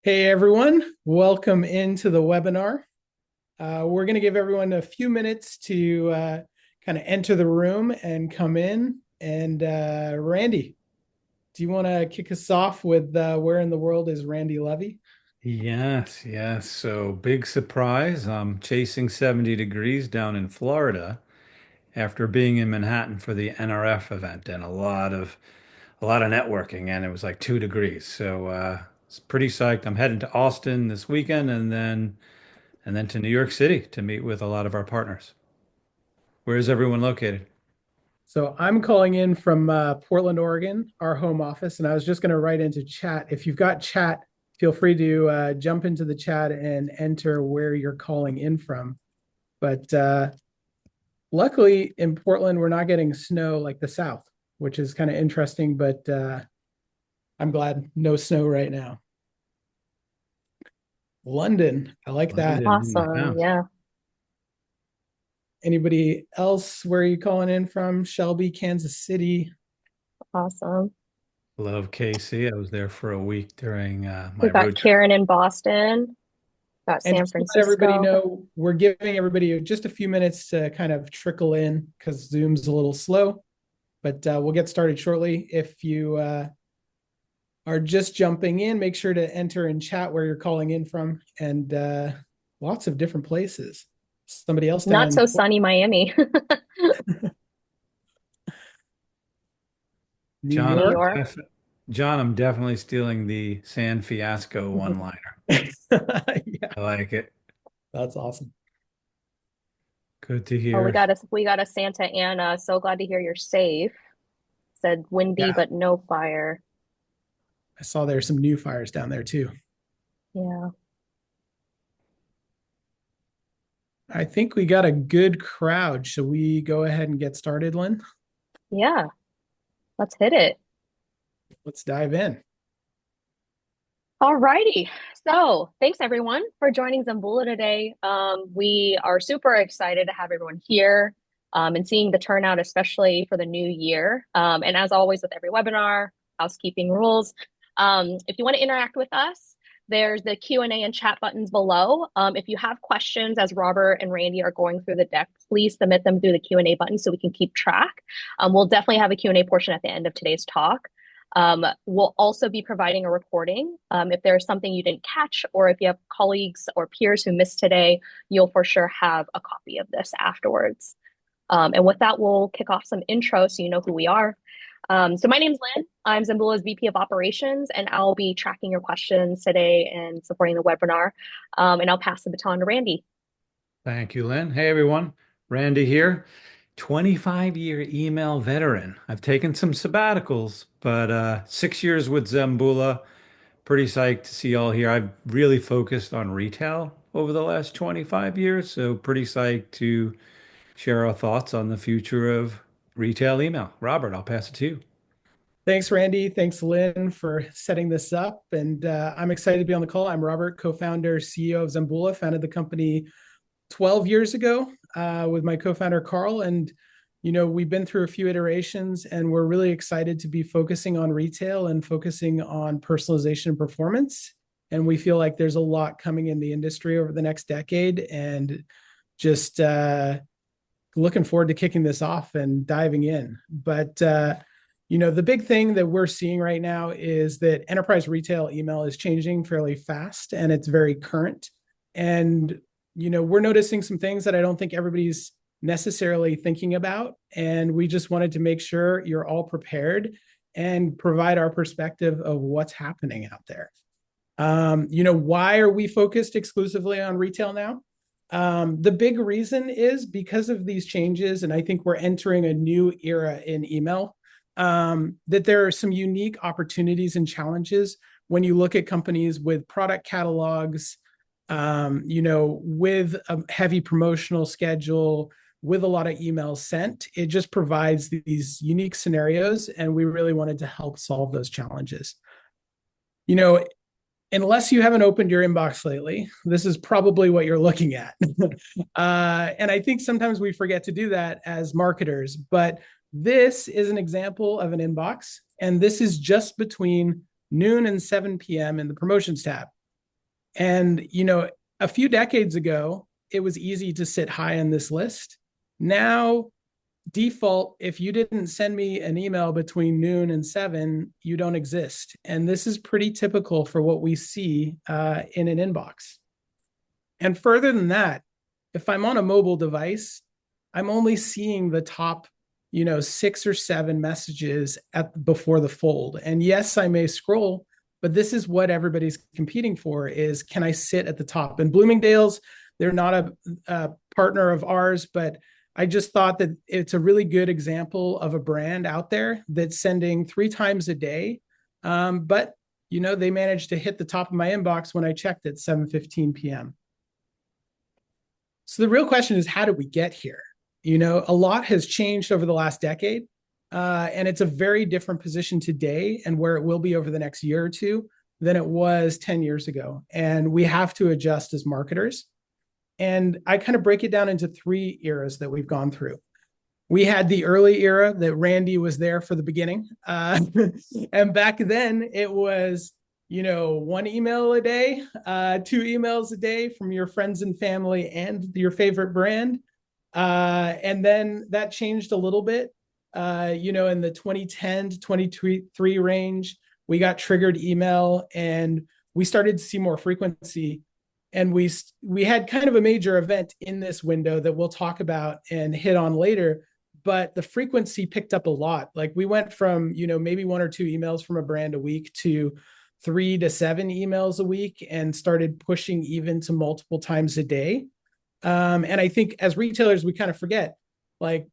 Hey everyone, welcome into the webinar. We're going to give everyone a few minutes to kind of enter the room and come in. And Randy, do you want to kick us off with where in the world is Randy Levy? Yes, yes. So big surprise. I'm chasing 70 degrees down in Florida after being in Manhattan for the NRF event and a lot of networking, and it was like 2 degrees. So it's pretty psyched. I'm heading to Austin this weekend and then to New York City to meet with a lot of our partners. Where is everyone located? So I'm calling in from Portland, Oregon, our home office, and I was just going to write into chat. If you've got chat, feel free to jump into the chat and enter where you're calling in from. But luckily in Portland, we're not getting snow like the South, which is kind of interesting, but I'm glad no snow right now. London, I like that. London in the Awesome. house. Yeah. Anybody else? Where are you calling in from? Shelby, Kansas City. Awesome. Love KC. I was there for a week during We my got road trip. Karen in Boston, got And San just to let everybody Francisco. know, we're giving everybody just a few minutes to kind of trickle in because Zoom's a little slow, but we'll get started shortly. If you are just jumping in, make sure to enter in chat where you're calling in from and lots of different places. Somebody else down Not in so sunny Miami. New John, New I'm York. York. def John, I'm definitely stealing the San Fiasco one-liner. Yeah, I like it. that's awesome. Good to Oh, we hear. got a Santa Ana. So glad to hear you're safe. Said windy Yeah, but no fire. I saw there's some new fires down there too. Yeah. I think we got a good crowd. Shall we go ahead and get started, Lynn? Yeah. Let's hit it. Let's dive in. All righty. So thanks everyone for joining Zambula today. We are super excited to have everyone here and seeing the turnout, especially for the new year. And as always with every webinar, housekeeping rules. If you want to interact with us, there's the Q&A and chat buttons below. If you have questions as Robert and Randy are going through the deck, please submit them through the Q&A button so we can keep track. We'll definitely have a Q&A portion at the end of today's talk. We'll also be providing a recording. If there's something you didn't catch, or if you have colleagues or peers who missed today, you'll for sure have a copy of this afterwards. And with that, we'll kick off some intro so you know who we are. So my name's Lynn. I'm Zambula's VP of Operations, and I'll be tracking your questions today and supporting the webinar. And I'll pass the baton to Randy. Thank you, Lynn. Hey, everyone. Randy here, 25-year email veteran. I've taken some sabbaticals, but 6 years with Zambula. Pretty psyched to see y'all here. I've really focused on retail over the last 25 years, so pretty psyched to share our thoughts on the future of retail email. Robert, I'll pass it to you. Thanks, Randy. Thanks, Lynn, for setting this up. And I'm excited to be on the call. I'm Robert, co-founder, CEO of Zambula, founded the company 12 years ago with my co-founder, Carl. And, you know, we've been through a few iterations and we're really excited to be focusing on retail and focusing on personalization and performance. And we feel like there's a lot coming in the industry over the next decade and just looking forward to kicking this off and diving in. But, you know, the big thing that we're seeing right now is that enterprise retail email is changing fairly fast and it's very current. And, you know, we're noticing some things that I don't think everybody's necessarily thinking about. And we just wanted to make sure you're all prepared and provide our perspective of what's happening out there. You know, why are we focused exclusively on retail now? The big reason is because of these changes, and I think we're entering a new era in email, that there are some unique opportunities and challenges when you look at companies with product catalogs, you know, with a heavy promotional schedule, with a lot of emails sent. It just provides these unique scenarios, and we really wanted to help solve those challenges. You know, unless you haven't opened your inbox lately, this is probably what you're looking at. And I think sometimes we forget to do that as marketers, but this is an example of an inbox. And this is just between noon and 7 p.m. in the promotions tab. And, a few decades ago, it was easy to sit high on this list. Now, default, if you didn't send me an email between noon and 7, you don't exist. And this is pretty typical for what we see in an inbox. And further than that, if I'm on a mobile device, I'm only seeing the top, 6 or 7 messages before the fold. And yes, I may scroll, but this is what everybody's competing for: is can I sit at the top? And Bloomingdale's, they're not a partner of ours, but I just thought that it's a really good example of a brand out there that's sending 3 times a day. But they managed to hit the top of my inbox when I checked at 7:15 p.m. So the real question is, how did we get here? A lot has changed over the last decade, and it's a very different position today and where it will be over the next year or two than it was 10 years ago. And we have to adjust as marketers. And I kind of break it down into 3 eras that we've gone through. We had the early era that Randy was there for the beginning. And back then it was, 1 email a day, 2 emails a day from your friends and family and your favorite brand. And then that changed a little bit. In the 2010 to 23 range, we got triggered email and we started to see more frequency. And we had kind of a major event in this window that we'll talk about and hit on later, but the frequency picked up a lot. Like we went from, maybe 1 or 2 emails from a brand a week to 3 to 7 emails a week, and started pushing even to multiple times a day. And I think as retailers, we kind of forget, like,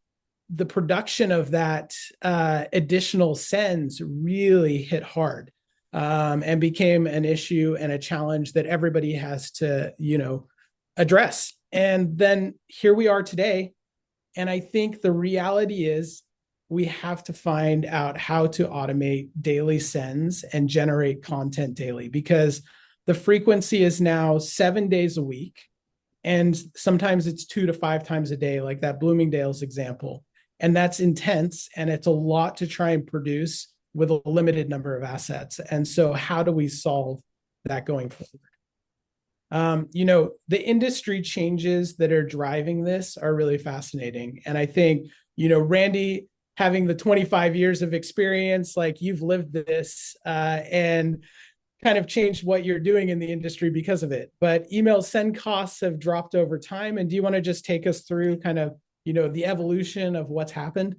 the production of that additional sends really hit hard. And became an issue and a challenge that everybody has to, address. And then here we are today. And I think the reality is we have to find out how to automate daily sends and generate content daily, because the frequency is now 7 days a week. And sometimes it's 2 to 5 times a day, like that Bloomingdale's example. And that's intense. And it's a lot to try and produce with a limited number of assets. And so how do we solve that going forward? The industry changes that are driving this are really fascinating. And I think, Randy, having the 25 years of experience, like, you've lived this and kind of changed what you're doing in the industry because of it. But email send costs have dropped over time. And do you want to just take us through kind of, the evolution of what's happened?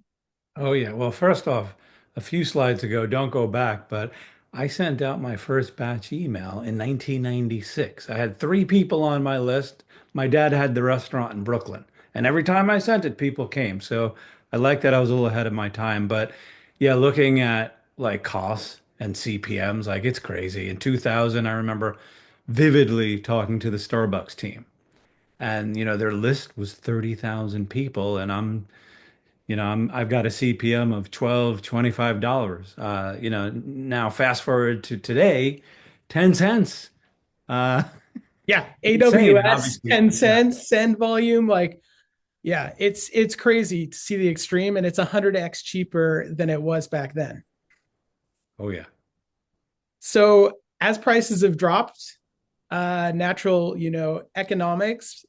Oh, yeah. Well, first off, a few slides ago, don't go back, but I sent out my first batch email in 1996. I had 3 people on my list. My dad had the restaurant in Brooklyn, and every time I sent it, people came. So I like that I was a little ahead of my time. But yeah, looking at like costs and CPMs, like, it's crazy. In 2000, I remember vividly talking to the Starbucks team, and their list was 30,000 people, and I've got a CPM of $12, $25. Now fast forward to today, 10 cents. Uh, Yeah, insane, AWS, obviously. 10 Yeah. cents, send volume, like, yeah, it's crazy to see the extreme, and it's 100x cheaper than it was back then. Oh, yeah. So as prices have dropped, natural, economics,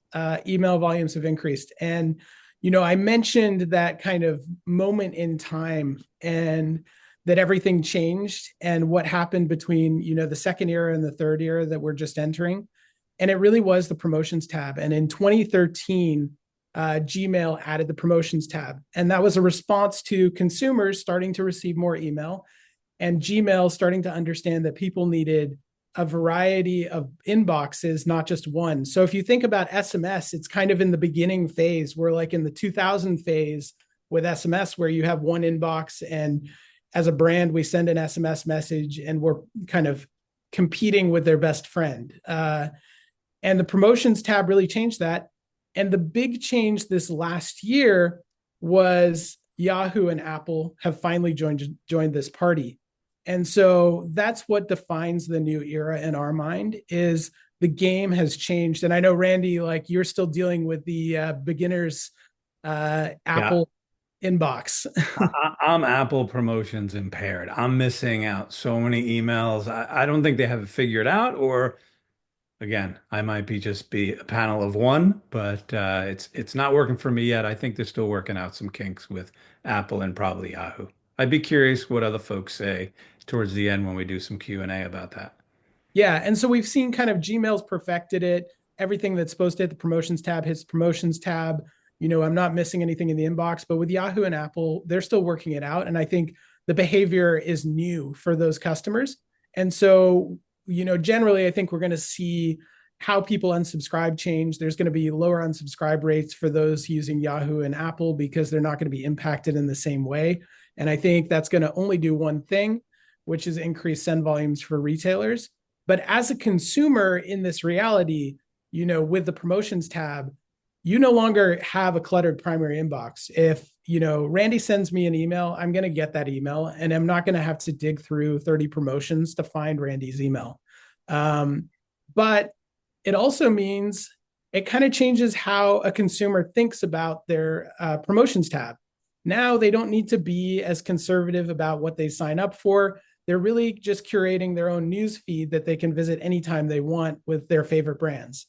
email volumes have increased. And, I mentioned that kind of moment in time, and that everything changed and what happened between, the second era and the third era that we're just entering. And it really was the promotions tab. And in 2013, Gmail added the promotions tab. And that was a response to consumers starting to receive more email, and Gmail starting to understand that people needed a variety of inboxes, not just one. So if you think about SMS, it's kind of in the beginning phase. We're like in the 2000 phase with SMS, where you have one inbox, and as a brand, we send an SMS message and we're kind of competing with their best friend. And the promotions tab really changed that. And the big change this last year was Yahoo and Apple have finally joined this party. And so that's what defines the new era in our mind, is the game has changed. And I know, Randy, like, you're still dealing with the beginners Yeah. Apple inbox. I'm Apple promotions impaired. I'm missing out so many emails. I don't think they have it figured out, or Again, I might be a panel of one, but it's not working for me yet. I think they're still working out some kinks with Apple and probably Yahoo. I'd be curious what other folks say towards the end when we do some Q&A about that. Yeah, and so we've seen kind of Gmail's perfected it. Everything that's supposed to hit the promotions tab hits the promotions tab. I'm not missing anything in the inbox, but with Yahoo and Apple, they're still working it out. And I think the behavior is new for those customers. And so, generally, I think we're going to see how people unsubscribe change. There's going to be lower unsubscribe rates for those using Yahoo and Apple because they're not going to be impacted in the same way. And I think that's going to only do one thing, which is increase send volumes for retailers. But as a consumer in this reality, with the promotions tab, you no longer have a cluttered primary inbox. If, Randy sends me an email, I'm going to get that email and I'm not going to have to dig through 30 promotions to find Randy's email. But it also means it kind of changes how a consumer thinks about their promotions tab. Now they don't need to be as conservative about what they sign up for. They're really just curating their own news feed that they can visit anytime they want with their favorite brands.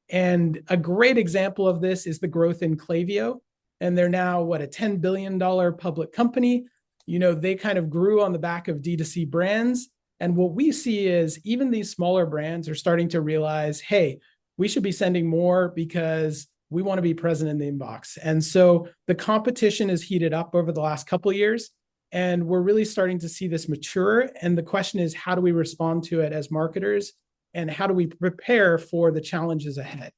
And a great example of this is the growth in Klaviyo. And they're now, a $10 billion public company. They kind of grew on the back of D2C brands. And what we see is even these smaller brands are starting to realize, hey, we should be sending more because we want to be present in the inbox. And so the competition has heated up over the last couple of years. And we're really starting to see this mature. And the question is, how do we respond to it as marketers? And how do we prepare for the challenges ahead?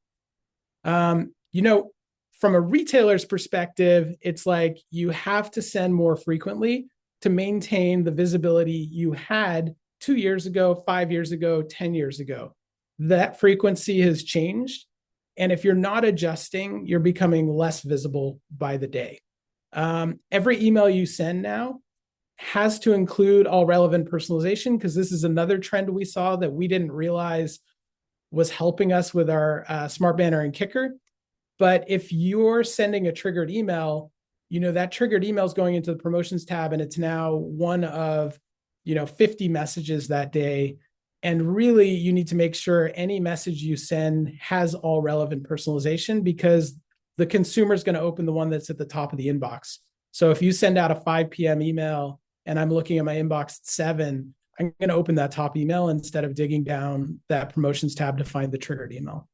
From a retailer's perspective, it's like you have to send more frequently to maintain the visibility you had 2 years ago, 5 years ago, 10 years ago. That frequency has changed. And if you're not adjusting, you're becoming less visible by the day. Every email you send now has to include all relevant personalization, because this is another trend we saw that we didn't realize was helping us with our Smart Banner and Kicker. But if you're sending a triggered email, that triggered email is going into the promotions tab, and it's now one of 50 messages that day. And really, you need to make sure any message you send has all relevant personalization, because the consumer is going to open the one that's at the top of the inbox. So if you send out a 5 p.m. email and I'm looking at my inbox at 7, I'm going to open that top email instead of digging down that promotions tab to find the triggered email.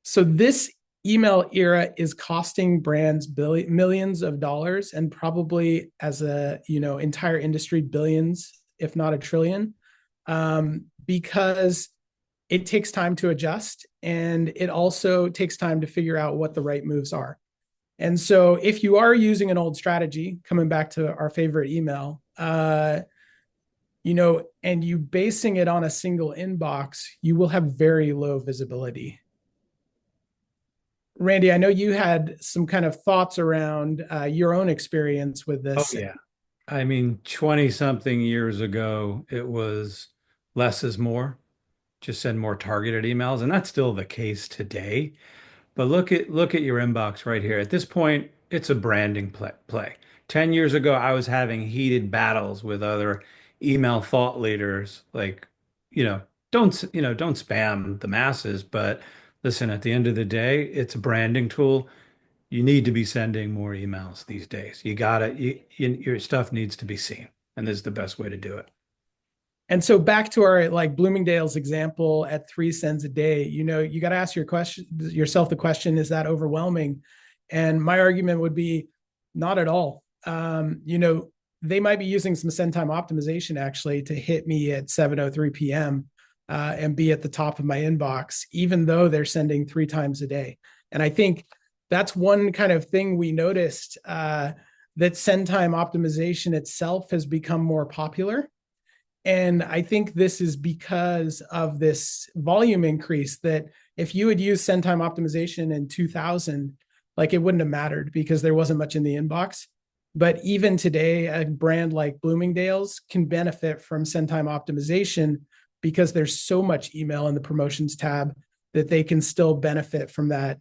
So this email era is costing brands millions of dollars, and probably as a entire industry billions, if not a trillion, because it takes time to adjust, and it also takes time to figure out what the right moves are. And so if you are using an old strategy, coming back to our favorite email, and you basing it on a single inbox, you will have very low visibility. Randy, I know you had some kind of thoughts around your own experience with this. Oh, yeah. I mean, 20 something years ago, it was less is more. Just send more targeted emails. And that's still the case today. But look at your inbox right here. At this point, it's a branding play. 10 years ago, I was having heated battles with other email thought leaders, like, don't spam the masses. But listen, at the end of the day, it's a branding tool. You need to be sending more emails these days. Your stuff needs to be seen, and this is the best way to do it. And so back to our Bloomingdale's example at 3 cents a day, you got to ask yourself the question, is that overwhelming? And my argument would be not at all. They might be using some send time optimization actually to hit me at 7:03 p.m. And be at the top of my inbox, even though they're sending 3 times a day. And I think that's one kind of thing we noticed, that send time optimization itself has become more popular. And I think this is because of this volume increase, that if you had used send time optimization in 2000, it wouldn't have mattered because there wasn't much in the inbox. But even today, a brand like Bloomingdale's can benefit from send time optimization because there's so much email in the promotions tab that they can still benefit from that,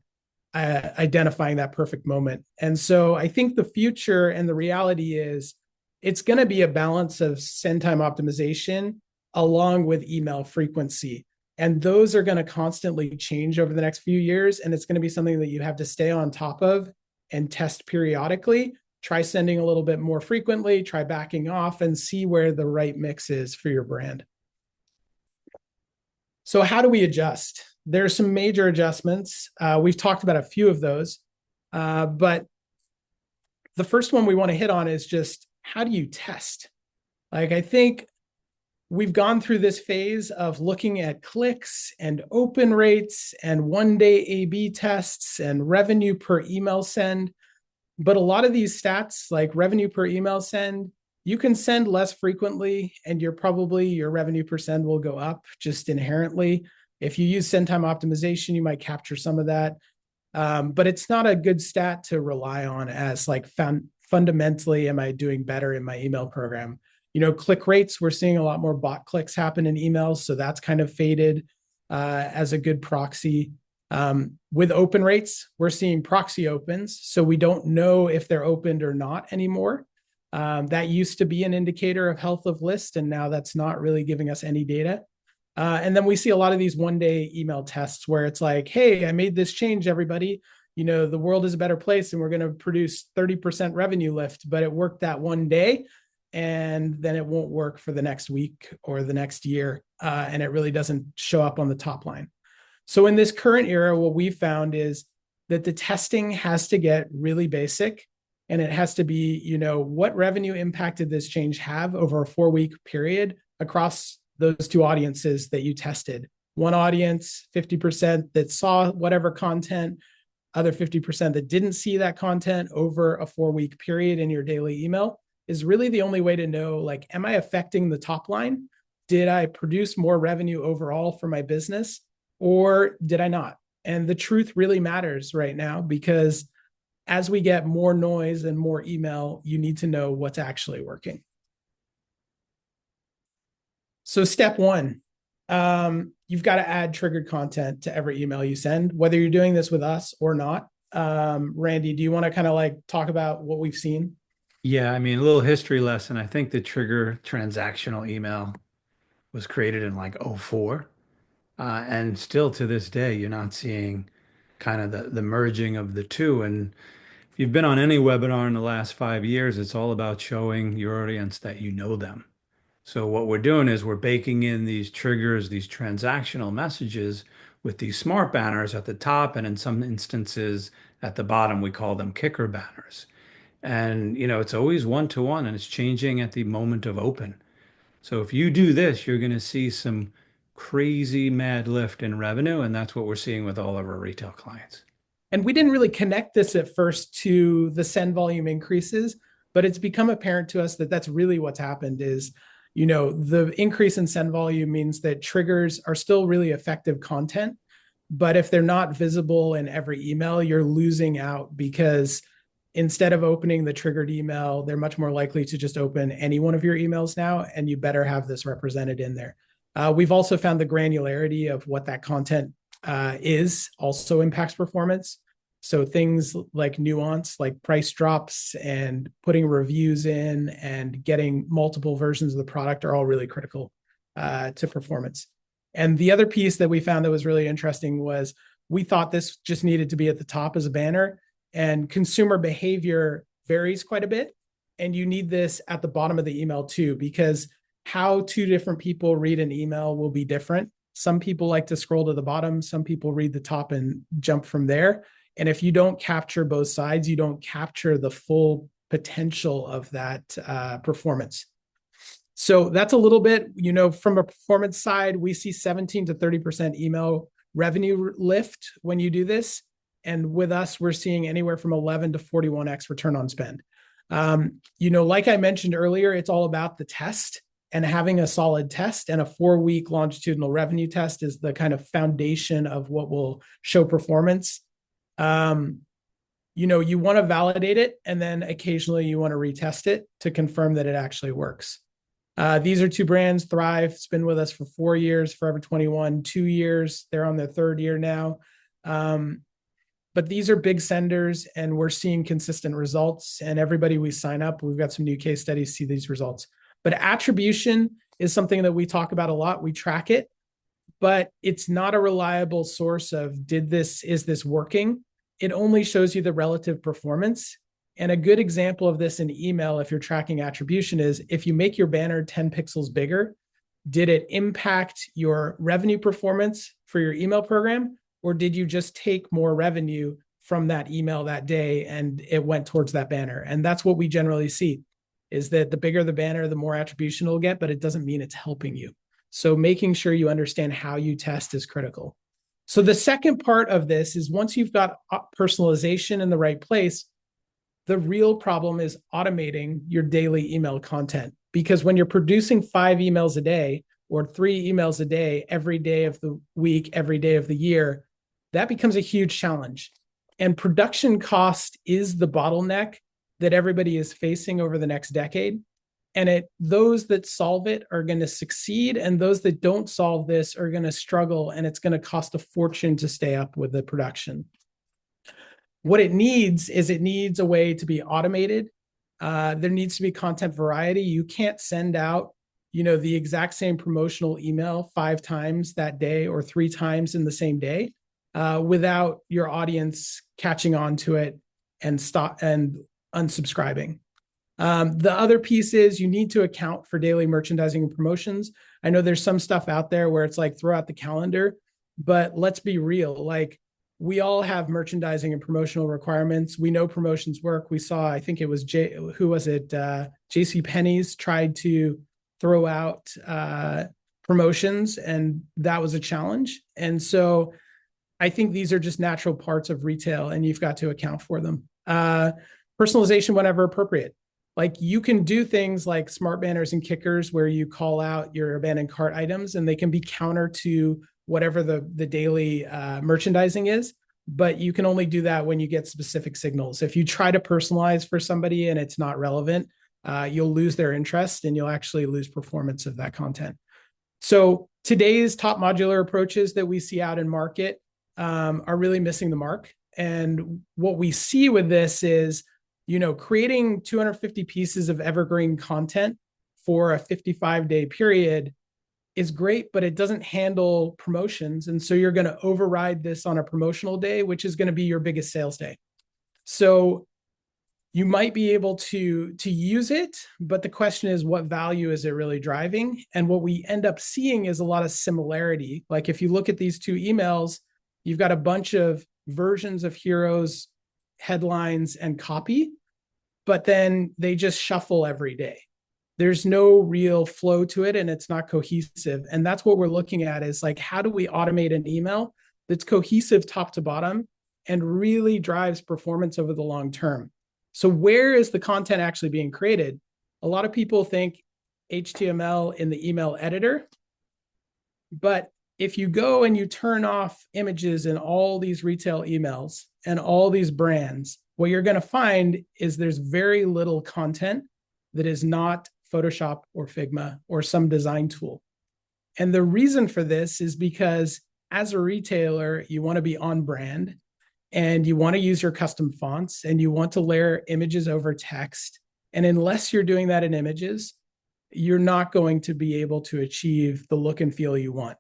identifying that perfect moment. And so I think the future and the reality is it's going to be a balance of send time optimization along with email frequency. And those are going to constantly change over the next few years. And it's going to be something that you have to stay on top of and test periodically. Try sending a little bit more frequently, try backing off, and see where the right mix is for your brand. So how do we adjust? There are some major adjustments. We've talked about a few of those, but the first one we want to hit on is just, how do you test? Like, I think we've gone through this phase of looking at clicks and open rates and one-day A/B tests and revenue per email send. But a lot of these stats, like revenue per email send, you can send less frequently and your revenue per send will go up just inherently. If you use send time optimization, you might capture some of that. But it's not a good stat to rely on as like fundamentally, am I doing better in my email program? Click rates, we're seeing a lot more bot clicks happen in emails. So that's kind of faded as a good proxy. With open rates, we're seeing proxy opens. So we don't know if they're opened or not anymore. That used to be an indicator of health of list, and now that's not really giving us any data. And then we see a lot of these one-day email tests where it's like, hey, I made this change, everybody. The world is a better place and we're going to produce 30% revenue lift, but it worked that one day and then it won't work for the next week or the next year. And it really doesn't show up on the top line. So in this current era, what we found is that the testing has to get really basic, and it has to be, what revenue impact did this change have over a 4-week period across those two audiences that you tested? One audience, 50% that saw whatever content, other 50% that didn't see that content over a 4-week period in your daily email is really the only way to know, like, am I affecting the top line? Did I produce more revenue overall for my business? Or did I not? And the truth really matters right now, because as we get more noise and more email, you need to know what's actually working. So step one, you've got to add triggered content to every email you send, whether you're doing this with us or not. Randy, do you want to kind of like talk about what we've seen? Yeah, I mean, a little history lesson. I think the trigger transactional email was created in like '04. And still to this day, you're not seeing kind of the merging of the two. And if you've been on any webinar in the last 5 years, it's all about showing your audience that you know them. So what we're doing is we're baking in these triggers, these transactional messages with these smart banners at the top, and in some instances at the bottom, we call them kicker banners. And, it's always one-to-one, and it's changing at the moment of open. So if you do this, you're going to see some crazy mad lift in revenue, and that's what we're seeing with all of our retail clients. And we didn't really connect this at first to the send volume increases, but it's become apparent to us that that's really what's happened is, the increase in send volume means that triggers are still really effective content, but if they're not visible in every email, you're losing out, because instead of opening the triggered email, they're much more likely to just open any one of your emails now, and you better have this represented in there. We've also found the granularity of what that content is also impacts performance. So things like nuance, like price drops and putting reviews in and getting multiple versions of the product are all really critical to performance. And the other piece that we found that was really interesting was we thought this just needed to be at the top as a banner, and consumer behavior varies quite a bit. And you need this at the bottom of the email too, because how two different people read an email will be different. Some people like to scroll to the bottom. Some people read the top and jump from there. And if you don't capture both sides, you don't capture the full potential of that performance. So that's a little bit, from a performance side, we see 17 to 30% email revenue lift when you do this. And with us, we're seeing anywhere from 11 to 41x return on spend. Like I mentioned earlier, it's all about the test and having a solid test, and a 4-week longitudinal revenue test is the kind of foundation of what will show performance. You want to validate it, and then occasionally you want to retest it to confirm that it actually works. These are two brands. Thrive has been with us for 4 years, Forever 21, 2 years. They're on their 3rd year now. But these are big senders, and we're seeing consistent results. And everybody we sign up, we've got some new case studies, see these results. But attribution is something that we talk about a lot. We track it, but it's not a reliable source of is this working? It only shows you the relative performance. And a good example of this in email, if you're tracking attribution, is if you make your banner 10 pixels bigger, did it impact your revenue performance for your email program? Or did you just take more revenue from that email that day and it went towards that banner? And that's what we generally see, is that the bigger the banner, the more attribution it'll get, but it doesn't mean it's helping you. So making sure you understand how you test is critical. So the second part of this is once you've got personalization in the right place, the real problem is automating your daily email content. Because when you're producing 5 emails a day or 3 emails a day, every day of the week, every day of the year, that becomes a huge challenge. And production cost is the bottleneck that everybody is facing over the next decade. And those that solve it are going to succeed, and those that don't solve this are going to struggle, and it's going to cost a fortune to stay up with the production. What it needs a way to be automated. There needs to be content variety. You can't send out, the exact same promotional email 5 times that day or 3 times in the same day without your audience catching on to it and unsubscribing. The other piece is you need to account for daily merchandising and promotions. I know there's some stuff out there where it's like throw out the calendar, but let's be real. Like, we all have merchandising and promotional requirements. We know promotions work. We saw, I think it was JCPenney's tried to throw out promotions, and that was a challenge. And so I think these are just natural parts of retail, and you've got to account for them. Personalization whenever appropriate. Like, you can do things like smart banners and kickers where you call out your abandoned cart items, and they can be counter to whatever the daily merchandising is, but you can only do that when you get specific signals. If you try to personalize for somebody and it's not relevant, you'll lose their interest and you'll actually lose performance of that content. So today's top modular approaches that we see out in market are really missing the mark. And what we see with this is, creating 250 pieces of evergreen content for a 55-day period is great, but it doesn't handle promotions. And so you're going to override this on a promotional day, which is going to be your biggest sales day. So you might be able to use it, but the question is, what value is it really driving? And what we end up seeing is a lot of similarity. Like, if you look at these 2 emails, you've got a bunch of versions of heroes, headlines, and copy, but then they just shuffle every day. There's no real flow to it, and it's not cohesive. And that's what we're looking at, is like, how do we automate an email that's cohesive top to bottom and really drives performance over the long term? So where is the content actually being created? A lot of people think HTML in the email editor, but if you go and you turn off images in all these retail emails and all these brands, what you're going to find is there's very little content that is not Photoshop or Figma or some design tool. And the reason for this is because as a retailer, you want to be on brand, and you want to use your custom fonts, and you want to layer images over text. And unless you're doing that in images, you're not going to be able to achieve the look and feel you want.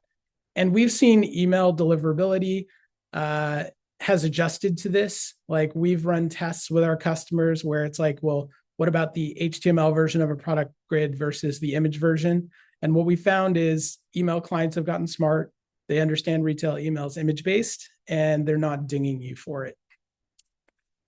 And we've seen email deliverability has adjusted to this. Like, we've run tests with our customers where it's like, well, what about the HTML version of a product grid versus the image version? And what we found is email clients have gotten smart. They understand retail emails image-based, and they're not dinging you for it.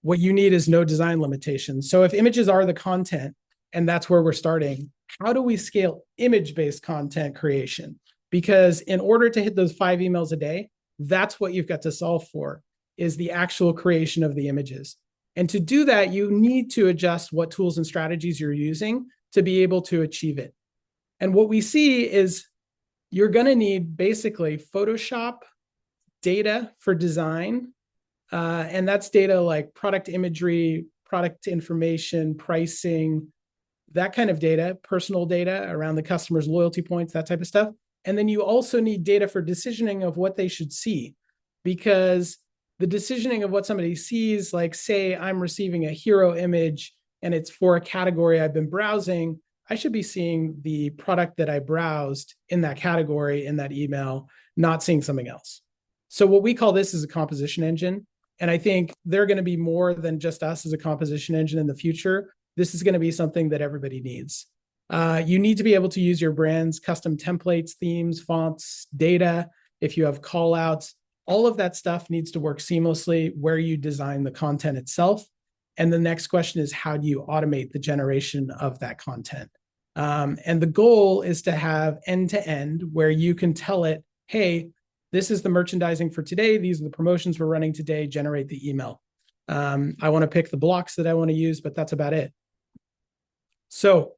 What you need is no design limitations. So if images are the content, and that's where we're starting, how do we scale image-based content creation? Because in order to hit those 5 emails a day, that's what you've got to solve for, is the actual creation of the images. And to do that, you need to adjust what tools and strategies you're using to be able to achieve it. And what we see is you're going to need basically Photoshop data for design. And that's data like product imagery, product information, pricing, that kind of data, personal data around the customer's loyalty points, that type of stuff. And then you also need data for decisioning of what they should see, because the decisioning of what somebody sees, like, say I'm receiving a hero image and it's for a category I've been browsing, I should be seeing the product that I browsed in that category in that email, not seeing something else. So what we call this is a composition engine. And I think they're going to be more than just us as a composition engine in the future. This is going to be something that everybody needs. You need to be able to use your brand's custom templates, themes, fonts, data. If you have call outs, all of that stuff needs to work seamlessly where you design the content itself. And the next question is, how do you automate the generation of that content? And the goal is to have end-to-end where you can tell it, hey, this is the merchandising for today. These are the promotions we're running today. Generate the email. I want to pick the blocks that I want to use, but that's about it. So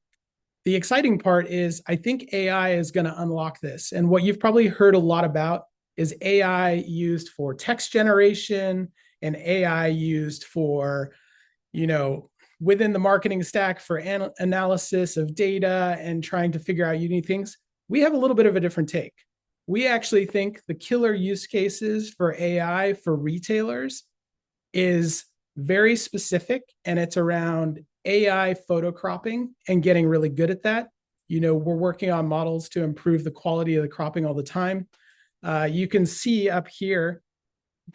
the exciting part is I think AI is going to unlock this. And what you've probably heard a lot about is AI used for text generation and AI used for, within the marketing stack for analysis of data and trying to figure out unique things. We have a little bit of a different take. We actually think the killer use cases for AI for retailers is very specific, and it's around AI photo cropping and getting really good at that. We're working on models to improve the quality of the cropping all the time. You can see up here,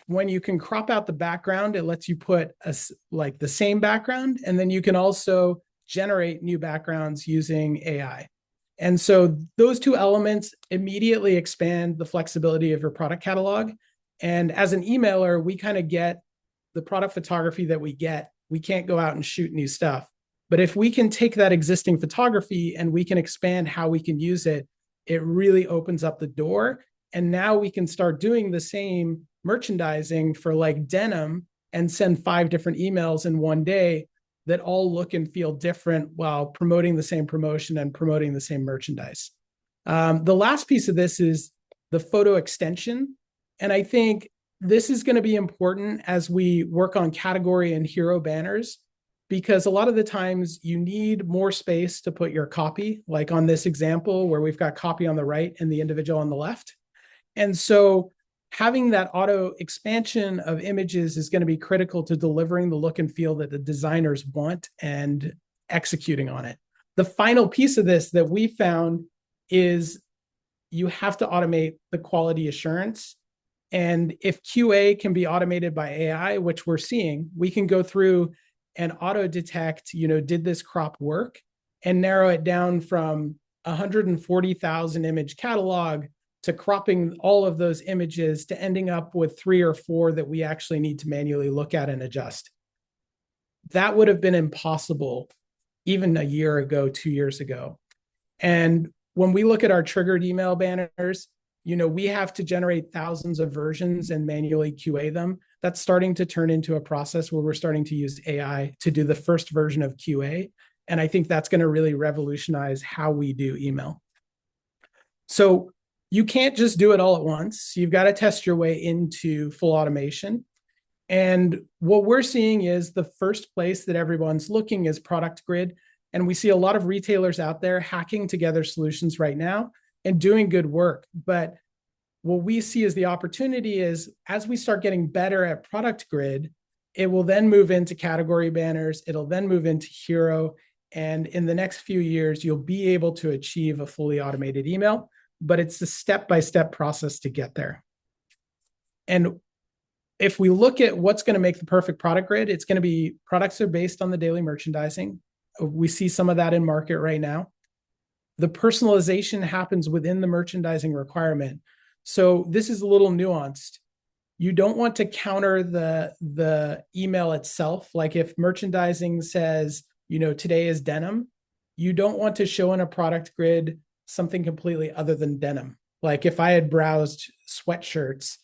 when you can crop out the background, it lets you put the same background, and then you can also generate new backgrounds using AI. And so those two elements immediately expand the flexibility of your product catalog. And as an emailer, we kind of get the product photography that we get. We can't go out and shoot new stuff. But if we can take that existing photography and we can expand how we can use it, it really opens up the door. And now we can start doing the same merchandising for like denim and send 5 different emails in one day that all look and feel different while promoting the same promotion and promoting the same merchandise. The last piece of this is the photo extension. And I think this is going to be important as we work on category and hero banners, because a lot of the times you need more space to put your copy, like on this example where we've got copy on the right and the individual on the left. And so having that auto expansion of images is going to be critical to delivering the look and feel that the designers want and executing on it. The final piece of this that we found is you have to automate the quality assurance. And if QA can be automated by AI, which we're seeing, we can go through and auto detect, did this crop work, and narrow it down from 140,000 image catalog to cropping all of those images to ending up with 3 or 4 that we actually need to manually look at and adjust. That would have been impossible even a year ago, 2 years ago. And when we look at our triggered email banners, we have to generate thousands of versions and manually QA them. That's starting to turn into a process where we're starting to use AI to do the first version of QA. And I think that's going to really revolutionize how we do email. So you can't just do it all at once. You've got to test your way into full automation. And what we're seeing is the first place that everyone's looking is Product Grid. And we see a lot of retailers out there hacking together solutions right now and doing good work. But what we see as the opportunity is as we start getting better at Product Grid, it will then move into category banners. It'll then move into hero. And in the next few years, you'll be able to achieve a fully automated email, but it's a step-by-step process to get there. And if we look at what's going to make the perfect product grid, it's going to be products are based on the daily merchandising. We see some of that in market right now. The personalization happens within the merchandising requirement. So this is a little nuanced. You don't want to counter the email itself. Like if merchandising says, today is denim, you don't want to show in a product grid something completely other than denim. Like if I had browsed sweatshirts,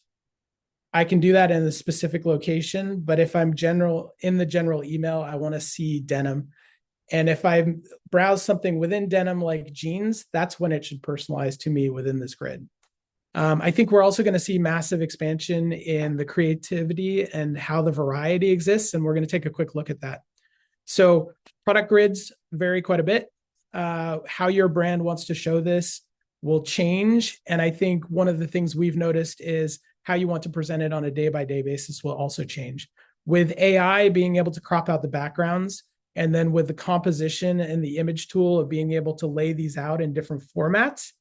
I can do that in a specific location. But if I'm in the general email, I want to see denim. And if I browse something within denim like jeans, that's when it should personalize to me within this grid. I think we're also going to see massive expansion in the creativity and how the variety exists. And we're going to take a quick look at that. So product grids vary quite a bit. How your brand wants to show this will change. And I think one of the things we've noticed is how you want to present it on a day-by-day basis will also change. With AI being able to crop out the backgrounds And then with the composition and the image tool of being able to lay these out in different formats,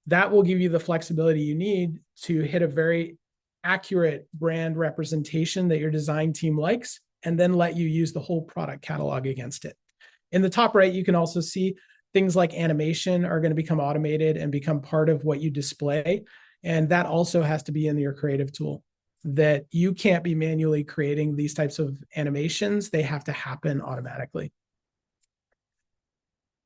that will give you the flexibility you need to hit a very accurate brand representation that your design team likes, and then let you use the whole product catalog against it. In the top right, you can also see things like animation are going to become automated and become part of what you display. And that also has to be in your creative tool, that you can't be manually creating these types of animations. They have to happen automatically.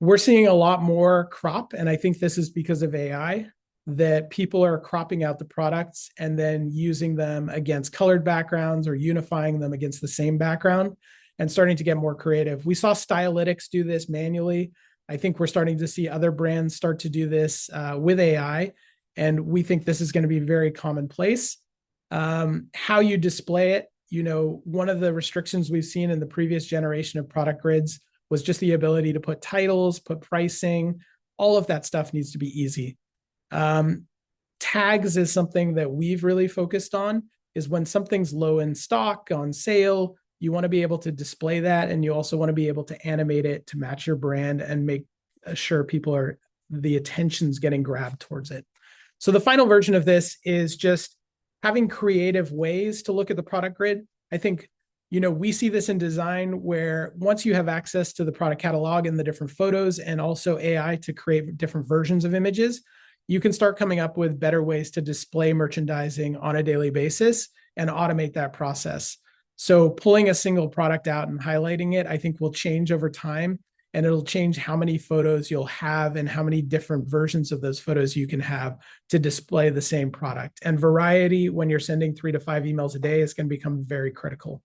We're seeing a lot more crop, and I think this is because of AI, that people are cropping out the products and then using them against colored backgrounds or unifying them against the same background and starting to get more creative. We saw Stylytics do this manually. I think we're starting to see other brands start to do this with AI, and we think this is going to be very commonplace. How you display it, one of the restrictions we've seen in the previous generation of product grids was just the ability to put titles, put pricing, all of that stuff needs to be easy. Tags is something that we've really focused on, is when something's low in stock, on sale, you want to be able to display that, and you also want to be able to animate it to match your brand and make sure the attention's getting grabbed towards it. So the final version of this is just having creative ways to look at the product grid. I think, we see this in design where once you have access to the product catalog and the different photos and also AI to create different versions of images, you can start coming up with better ways to display merchandising on a daily basis and automate that process. So pulling a single product out and highlighting it, I think will change over time, and it'll change how many photos you'll have and how many different versions of those photos you can have to display the same product. And variety, when you're sending 3 to 5 emails a day, is going to become very critical.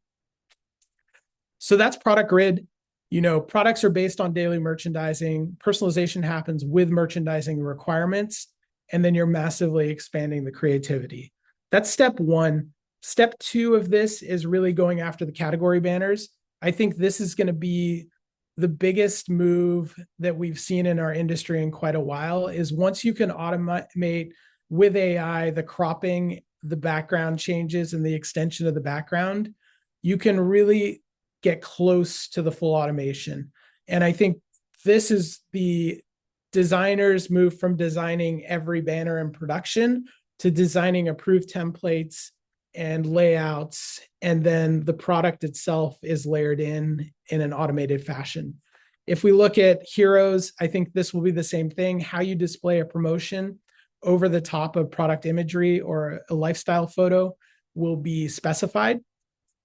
So that's product grid. Products are based on daily merchandising. Personalization happens with merchandising requirements, and then you're massively expanding the creativity. That's step one. Step two of this is really going after the category banners. I think this is going to be the biggest move that we've seen in our industry in quite a while, is once you can automate with AI, the cropping, the background changes, and the extension of the background, you can really get close to the full automation. And I think this is the designers move from designing every banner in production to designing approved templates and layouts, and then the product itself is layered in an automated fashion. If we look at heroes, I think this will be the same thing. How you display a promotion over the top of product imagery or a lifestyle photo will be specified.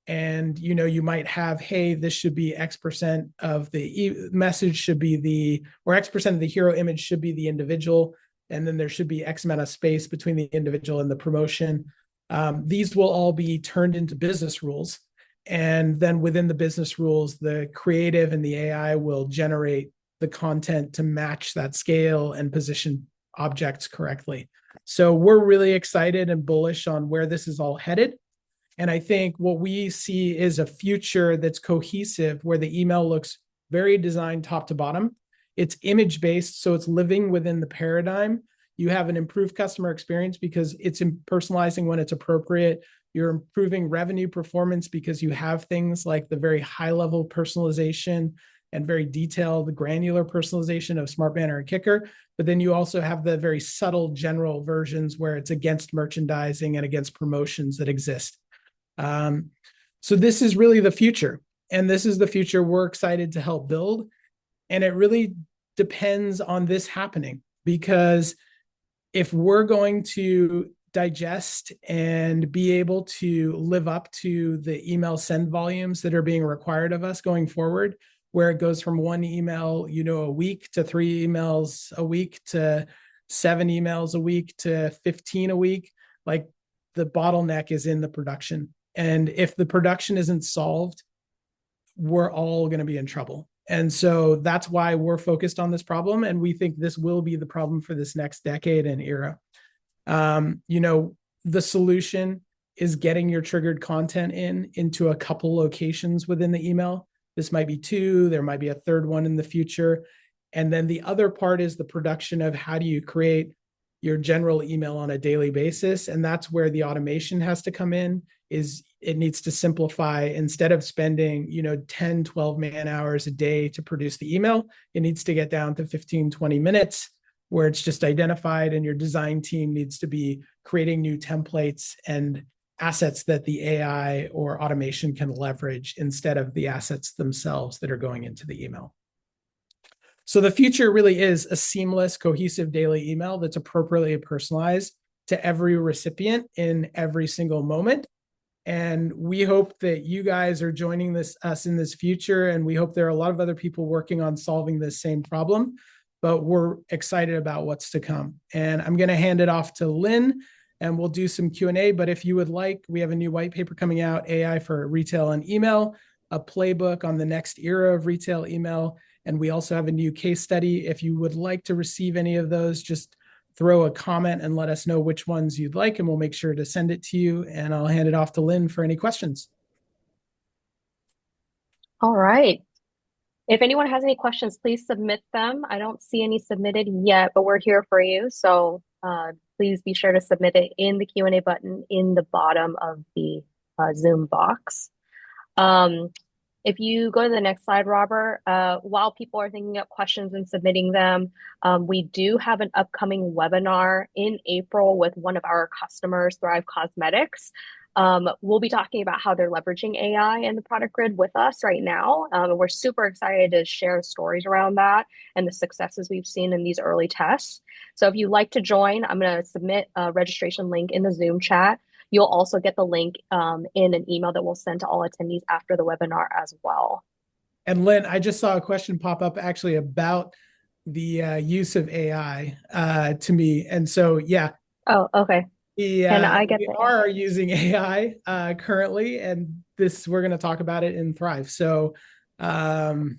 And you might have, hey, this should be X% of the message should be or X% of the hero image should be the individual, and then there should be X amount of space between the individual and the promotion. These will all be turned into business rules. And then within the business rules, the creative and the AI will generate the content to match that scale and position objects correctly. So we're really excited and bullish on where this is all headed. And I think what we see is a future that's cohesive, where the email looks very designed top to bottom. It's image-based, so it's living within the paradigm. You have an improved customer experience because it's personalizing when it's appropriate. You're improving revenue performance because you have things like the very high-level personalization and very detailed, granular personalization of Smart Banner and Kicker. But then you also have the very subtle general versions where it's against merchandising and against promotions that exist. So this is really the future, and this is the future we're excited to help build. And it really depends on this happening, because if we're going to digest and be able to live up to the email send volumes that are being required of us going forward, where it goes from 1 email, a week to 3 emails a week to 7 emails a week to 15 a week, like the bottleneck is in the production. And if the production isn't solved, we're all going to be in trouble. And so that's why we're focused on this problem. And we think this will be the problem for this next decade and era. The solution is getting your triggered content into a couple locations within the email. This might be 2, there might be a third one in the future. And then the other part is the production of how do you create your general email on a daily basis. And that's where the automation has to come in. is it needs to simplify. Instead of spending 10, 12 man hours a day to produce the email, it needs to get down to 15, 20 minutes where it's just identified, and your design team needs to be creating new templates and assets that the AI or automation can leverage instead of the assets themselves that are going into the email. So the future really is a seamless, cohesive daily email that's appropriately personalized to every recipient in every single moment. And we hope that you guys are joining us in this future. And we hope there are a lot of other people working on solving this same problem, but we're excited about what's to come. And I'm going to hand it off to Lynn, and we'll do some Q&A. But if you would like, we have a new white paper coming out, AI for Retail and Email, a playbook on the next era of retail email. And we also have a new case study. If you would like to receive any of those, just throw a comment and let us know which ones you'd like, and we'll make sure to send it to you. And I'll hand it off to Lynn for any questions. All right. If anyone has any questions, please submit them. I don't see any submitted yet, but we're here for you. So please be sure to submit it in the Q&A button in the bottom of the Zoom box. If you go to the next slide, Robert, while people are thinking up questions and submitting them, we do have an upcoming webinar in April with one of our customers, Thrive Cosmetics. We'll be talking about how they're leveraging AI in the product grid with us right now. We're super excited to share stories around that and the successes we've seen in these early tests. So if you'd like to join, I'm going to submit a registration link in the Zoom chat. You'll also get the link in an email that we'll send to all attendees after the webinar as well. And Lynn, I just saw a question pop up actually about the use of AI to me. And so, yeah. Oh, okay. We are using AI currently, and we're going to talk about it in Thrive. So definitely.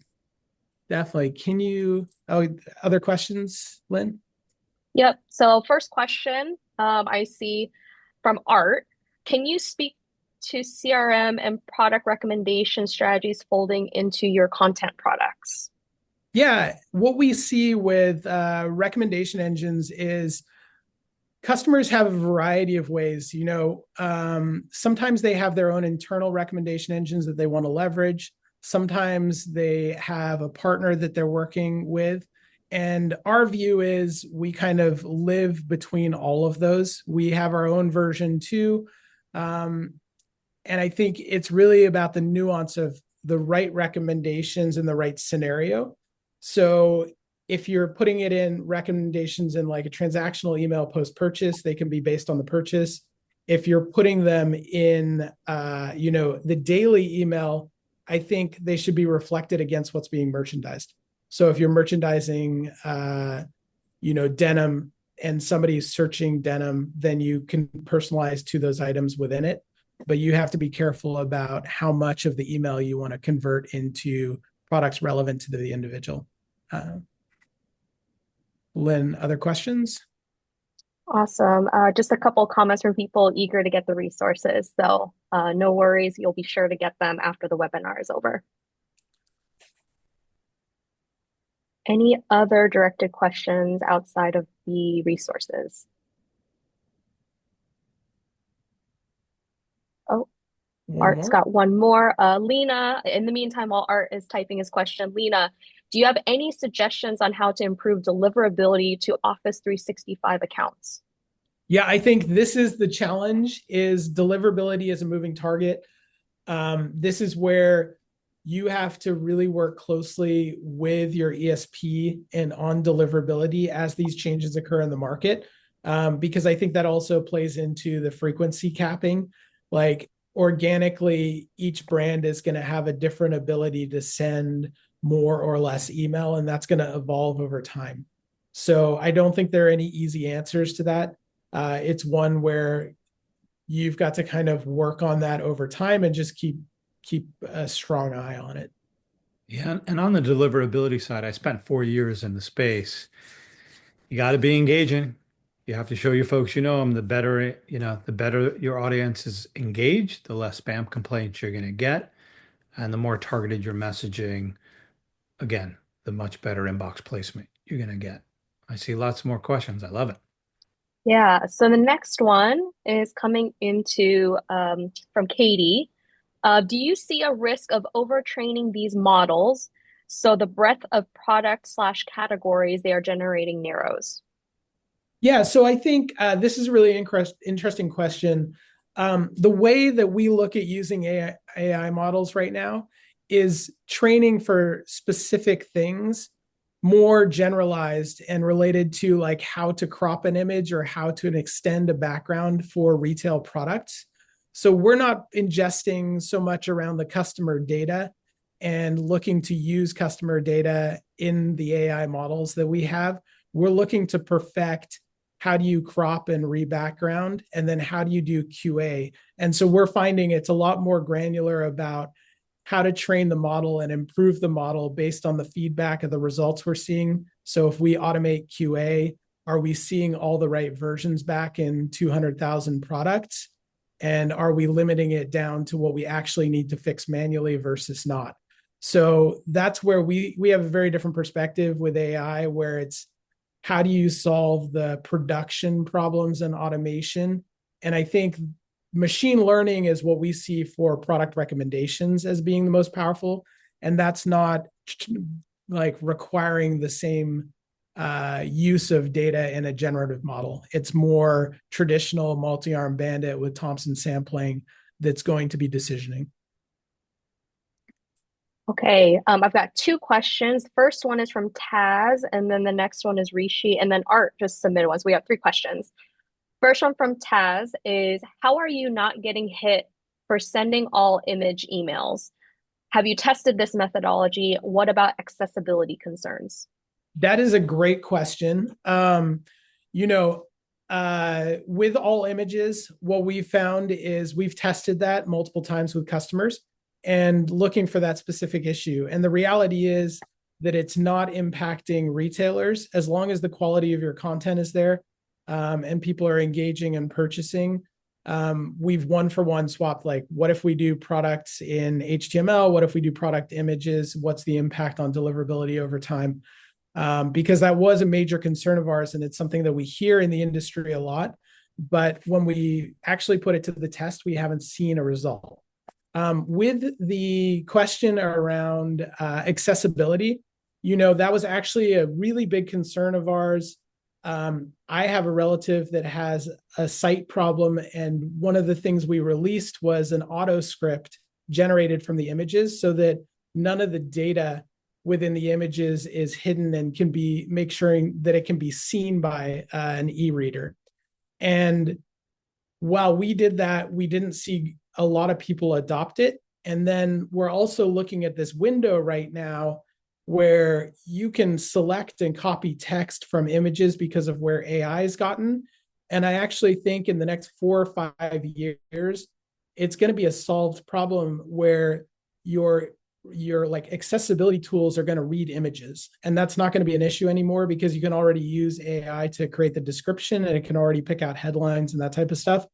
Other questions, Lynn? Yep. So first question I see from Art. Can you speak to CRM and product recommendation strategies folding into your content products? Yeah, what we see with recommendation engines is customers have a variety of ways. Sometimes they have their own internal recommendation engines that they want to leverage. Sometimes they have a partner that they're working with. And our view is we kind of live between all of those. We have our own version too. And I think it's really about the nuance of the right recommendations in the right scenario. So if you're putting it in recommendations in like a transactional email post-purchase, they can be based on the purchase. If you're putting them in, the daily email, I think they should be reflected against what's being merchandised. So if you're merchandising, denim and somebody's searching denim, then you can personalize to those items within it. But you have to be careful about how much of the email you want to convert into products relevant to the individual. Lynn, other questions? Awesome. Just a couple of comments from people eager to get the resources. So no worries, you'll be sure to get them after the webinar is over. Any other directed questions outside of the resources? Oh, Art's got one more. Lena, in the meantime, while Art is typing his question, Lena, do you have any suggestions on how to improve deliverability to Office 365 accounts? Yeah, I think this is the challenge, is deliverability is a moving target. This is where you have to really work closely with your ESP and on deliverability as these changes occur in the market. Because I think that also plays into the frequency capping. Like organically, each brand is going to have a different ability to send more or less email, and that's going to evolve over time. So I don't think there are any easy answers to that. It's one where you've got to kind of work on that over time and just keep a strong eye on it. Yeah, and on the deliverability side, I spent 4 years in the space. You got to be engaging. You have to show your folks you know them. The better, the better your audience is engaged, the less spam complaints you're going to get, and the more targeted your messaging, again, the much better inbox placement you're going to get. I see lots more questions. I love it. Yeah, so the next one is coming into from Katie. Do you see a risk of overtraining these models so the breadth of product slash categories they are generating narrows? Yeah, so I think this is a really interesting question. The way that we look at using AI models right now is training for specific things, more generalized and related to like how to crop an image or how to extend a background for retail products. So we're not ingesting so much around the customer data and looking to use customer data in the AI models that we have. We're looking to perfect how do you crop and rebackground, and then how do you do QA. And so we're finding it's a lot more granular about how to train the model and improve the model based on the feedback of the results we're seeing. So if we automate QA, are we seeing all the right versions back in 200,000 products? And are we limiting it down to what we actually need to fix manually versus not? So that's where we have a very different perspective with AI, where it's how do you solve the production problems and automation? And I think machine learning is what we see for product recommendations as being the most powerful. And that's not like requiring the same use of data in a generative model. It's more traditional multi-arm bandit with Thompson sampling that's going to be decisioning. Okay, I've got two questions. First one is from Taz, and then the next one is Rishi, and then Art just submitted one. So we have three questions. First one from Taz is, how are you not getting hit for sending all image emails? Have you tested this methodology? What about accessibility concerns? That is a great question. You know, with all images, what we've found is we've tested that multiple times with customers and looking for that specific issue. And the reality is that it's not impacting retailers as long as the quality of your content is there, and people are engaging and purchasing. We've one for one swapped, like, what if we do products in HTML? What if we do product images? What's the impact on deliverability over time? Because that was a major concern of ours, and it's something that we hear in the industry a lot. But when we actually put it to the test, we haven't seen a result. With the question around accessibility, you know, that was actually a really big concern of ours. I have a relative that has a sight problem, and one of the things we released was an auto script generated from the images so that none of the data within the images is hidden and can be make sure that it can be seen by an e-reader. And while we did that, we didn't see a lot of people adopt it. And then we're also looking at this window right now where you can select and copy text from images because of where AI has gotten. And I actually think in the next 4 or 5 years, it's going to be a solved problem where your like accessibility tools are going to read images, and that's not going to be an issue anymore because you can already use AI to create the description, and it can already pick out headlines and that type of stuff.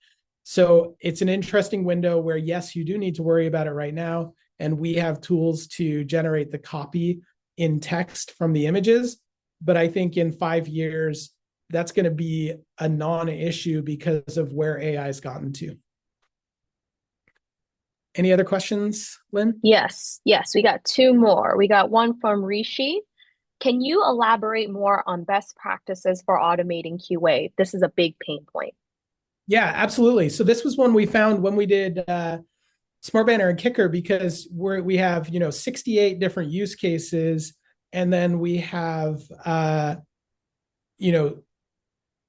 So it's an interesting window where, yes, you do need to worry about it right now, and we have tools to generate the copy in text from the images. But I think in 5 years, that's going to be a non-issue because of where AI has gotten to. Any other questions, Lynn? Yes, we got two more. We got one from Rishi. Can you elaborate more on best practices for automating QA? This is a big pain point. Yeah, absolutely. So this was one we found when we did Smart Banner and Kicker, because we have 68 different use cases, and then we have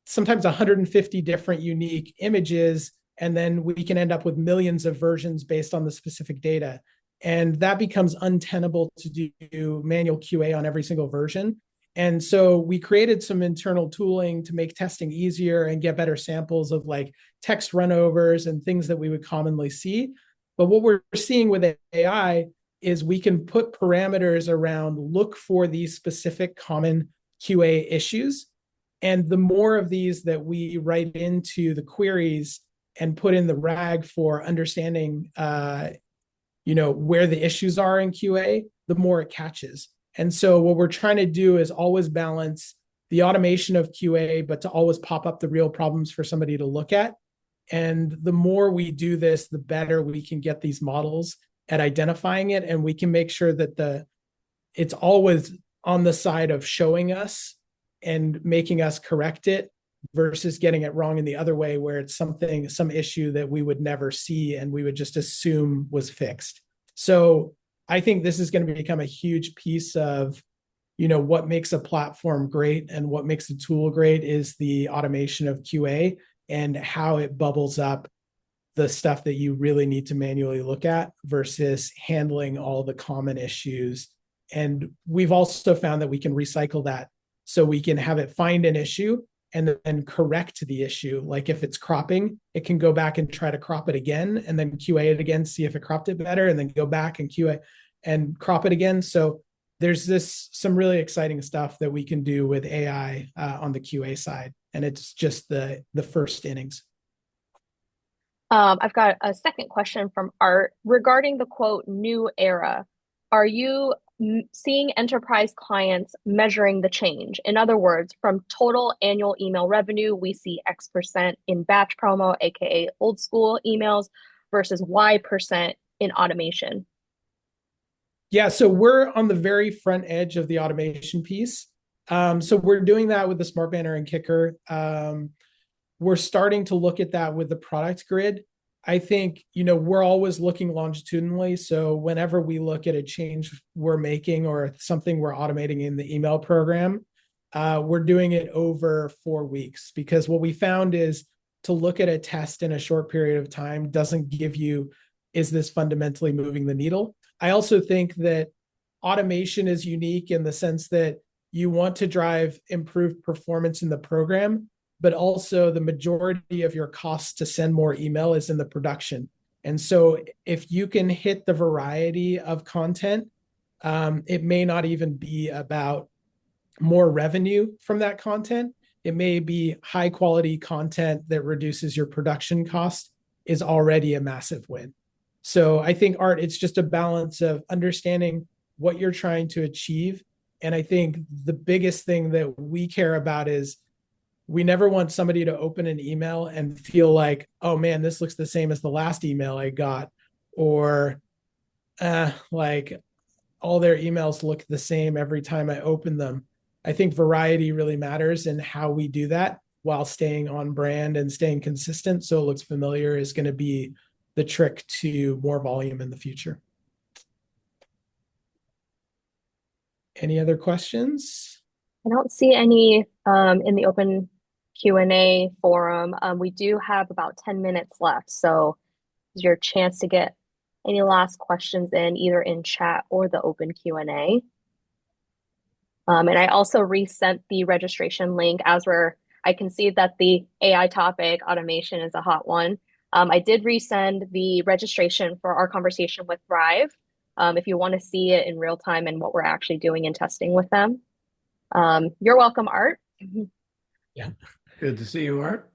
sometimes 150 different unique images, and then we can end up with millions of versions based on the specific data. And that becomes untenable to do manual QA on every single version. And so we created some internal tooling to make testing easier and get better samples of like text runovers and things that we would commonly see. But what we're seeing with AI is we can put parameters around, look for these specific common QA issues. And the more of these that we write into the queries and put in the RAG for understanding, where the issues are in QA, the more it catches. And so what we're trying to do is always balance the automation of QA, but to always pop up the real problems for somebody to look at. And the more we do this, the better we can get these models at identifying it. And we can make sure that it's always on the side of showing us and making us correct it versus getting it wrong in the other way, where it's some issue that we would never see and we would just assume was fixed. So I think this is going to become a huge piece of, what makes a platform great and what makes a tool great is the automation of QA and how it bubbles up the stuff that you really need to manually look at versus handling all the common issues. And we've also found that we can recycle that, so we can have it find an issue and then correct the issue. Like if it's cropping, it can go back and try to crop it again and then QA it again, see if it cropped it better, and then go back and QA and crop it again. So there's some really exciting stuff that we can do with AI on the QA side. And it's just the first innings. I've got a second question from Art regarding the quote, new era. Are you seeing enterprise clients measuring the change? In other words, from total annual email revenue, we see X% in batch promo, aka old school emails, versus Y% in automation. Yeah, so we're on the very front edge of the automation piece. So we're doing that with the Smart Banner and Kicker. We're starting to look at that with the product grid. I think, we're always looking longitudinally. So whenever we look at a change we're making or something we're automating in the email program, we're doing it over 4 weeks, because what we found is to look at a test in a short period of time doesn't give you, is this fundamentally moving the needle? I also think that automation is unique in the sense that you want to drive improved performance in the program, but also the majority of your costs to send more email is in the production. And so if you can hit the variety of content, it may not even be about more revenue from that content. It may be high quality content that reduces your production cost is already a massive win. So I think, Art, it's just a balance of understanding what you're trying to achieve. And I think the biggest thing that we care about is we never want somebody to open an email and feel like, oh man, this looks the same as the last email I got, or like all their emails look the same every time I open them. I think variety really matters, and how we do that while staying on brand and staying consistent so it looks familiar is going to be the trick to more volume in the future. Any other questions? I don't see any in the open Q&A forum. We do have about 10 minutes left, so it's your chance to get any last questions in, either in chat or the open Q&A. And I also resent the registration link I can see that the AI topic, automation, is a hot one. I did resend the registration for our conversation with Thrive, if you want to see it in real time and what we're actually doing and testing with them. You're welcome, Art. Yeah. Good to see you, Art.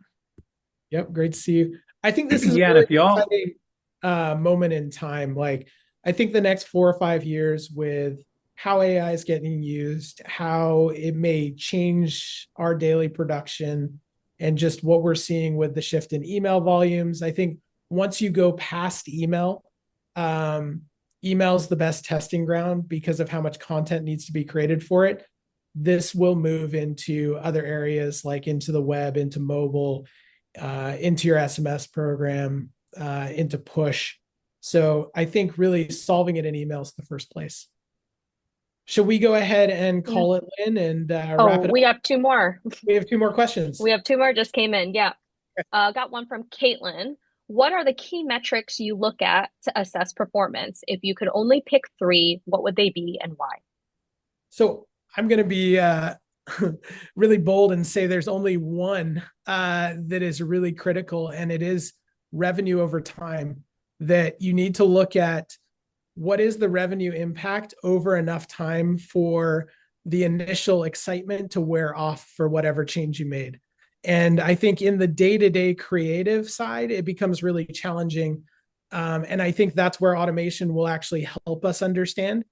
Yep, great to see you. I think this is Yeah, a if y'all really exciting moment in time. Like, I think the next 4 or 5 years with how AI is getting used, how it may change our daily production, and just what we're seeing with the shift in email volumes. I think once you go past email, email's the best testing ground because of how much content needs to be created for it. This will move into other areas, like into the web, into mobile, into your SMS program, into push. So I think really solving it in email is the first place. Should we go ahead and call it in and wrap it up? We have 2 more. We have 2 more questions. We have 2 more just came in. Yeah. Got one from Caitlin. What are the key metrics you look at to assess performance? If you could only pick 3, what would they be and why? So I'm going to be really bold and say there's only one that is really critical, and it is revenue over time. That you need to look at what is the revenue impact over enough time for the initial excitement to wear off for whatever change you made. And I think in the day-to-day creative side, it becomes really challenging. And I think that's where automation will actually help us understand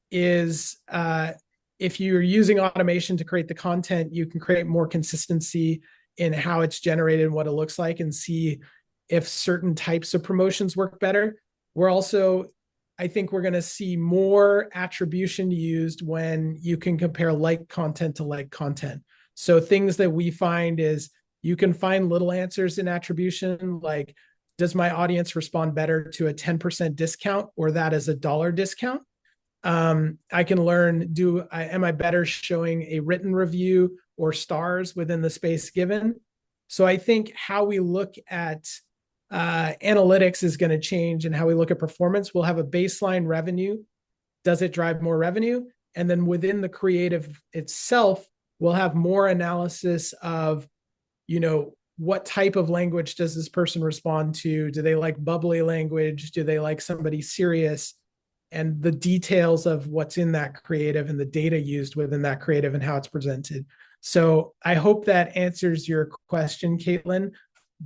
is if you're using automation to create the content, you can create more consistency in how it's generated and what it looks like, and see if certain types of promotions work better. We're also, I think we're going to see more attribution used when you can compare like content to like content. So things that we find is you can find little answers in attribution, like, does my audience respond better to a 10% discount or that as a dollar discount? I can learn, am I better showing a written review or stars within the space given? So I think how we look at analytics is going to change, and how we look at performance. We'll have a baseline revenue. Does it drive more revenue? And then within the creative itself, we'll have more analysis of, what type of language does this person respond to? Do they like bubbly language? Do they like somebody serious? And the details of what's in that creative and the data used within that creative and how it's presented. So I hope that answers your question, Caitlin.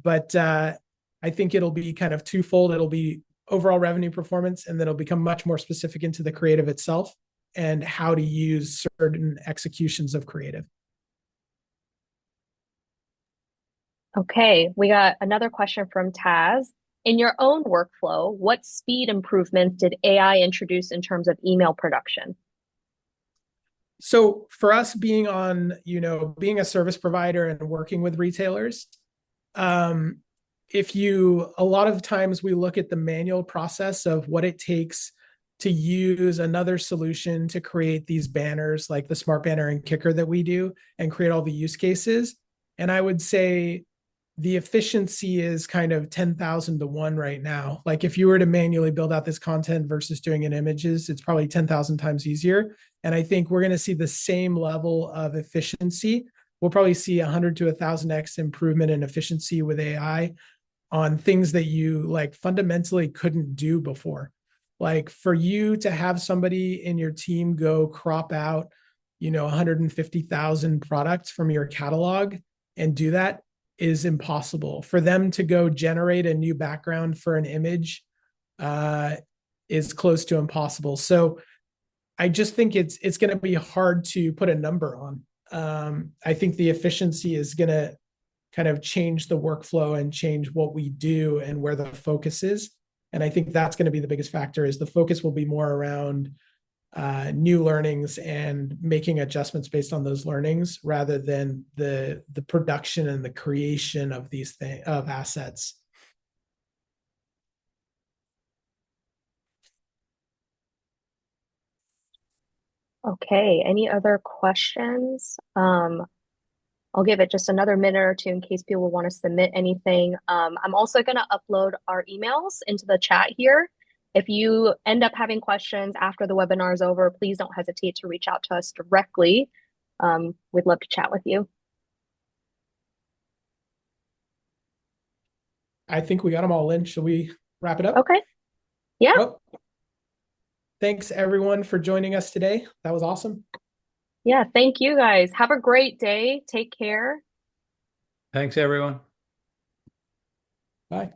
But I think it'll be kind of twofold. It'll be overall revenue performance, and then it'll become much more specific into the creative itself and how to use certain executions of creative. Okay, we got another question from Taz. In your own workflow, what speed improvements did AI introduce in terms of email production? So for us being being a service provider and working with retailers, a lot of times we look at the manual process of what it takes to use another solution to create these banners, like the Smart Banner and Kicker that we do, and create all the use cases. And I would say the efficiency is kind of 10,000 to 1 right now. Like if you were to manually build out this content versus doing it in images, it's probably 10,000 times easier. And I think we're going to see the same level of efficiency. We'll probably see 100 to 1,000x improvement in efficiency with AI on things that you like fundamentally couldn't do before. Like for you to have somebody in your team go crop out, 150,000 products from your catalog and do that is impossible. For them to go generate a new background for an image is close to impossible. So I just think it's going to be hard to put a number on. I think the efficiency is going to kind of change the workflow and change what we do and where the focus is. And I think that's going to be the biggest factor, is the focus will be more around new learnings and making adjustments based on those learnings, rather than the production and the creation of these of assets. Okay, any other questions? I'll give it just another minute or two in case people want to submit anything. I'm also going to upload our emails into the chat here. If you end up having questions after the webinar is over, please don't hesitate to reach out to us directly. We'd love to chat with you. I think we got them all in. Should we wrap it up? Okay. Yeah. Oh. Thanks everyone for joining us today. That was awesome. Yeah, thank you guys. Have a great day. Take care. Thanks, everyone. Bye.